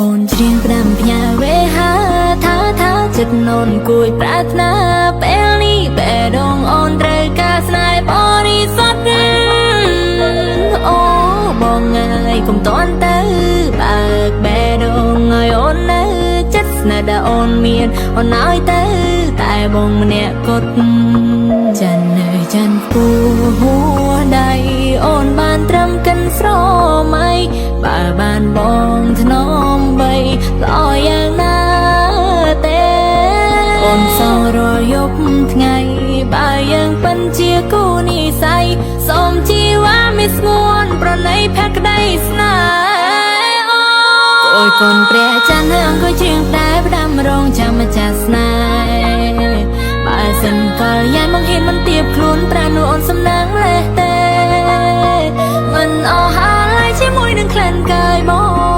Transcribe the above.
អូនច្រៀងប្រាំផ្ញើវេហាថាចិត្តនោនគួយប្រាថ្នាពេលនេះបែរងអូនត្រូវការស្នេហ៍បរិសុទ្ធអូបងអើយកុំតន់ទៅបើកបែរងឲ្យអូននៅចិត្តស្នេហ៍ដែលអូនមានអូនឲ្យទៅតែបងម្នាក់គត់ចាន់នៅចាន់ពូហួដៃអូនបានត្រឹមកិនស្រមៃបើបានបងធ្នមបីល្អយ៉ាងណាទេអូនសងរាល់យប់ថ្ងៃបើយើងពិនជាគូនិស័យសូមជីវ៉ាមិនស្ងួនប្រណីភក្តីស្នេហ៍អូយកូនព្រះច័ន្ទហើយអង្គុយច្រៀងតែផ្ដាំរងចាំម្ចាស់ស្នេហ៍បើសិនកលយាយមកហ៊ានមិនទៀបខ្លួនប្រាណអូនសំណាងលេះទេមិនអស់ហើយជាមួយនឹងក្លិនកាយបង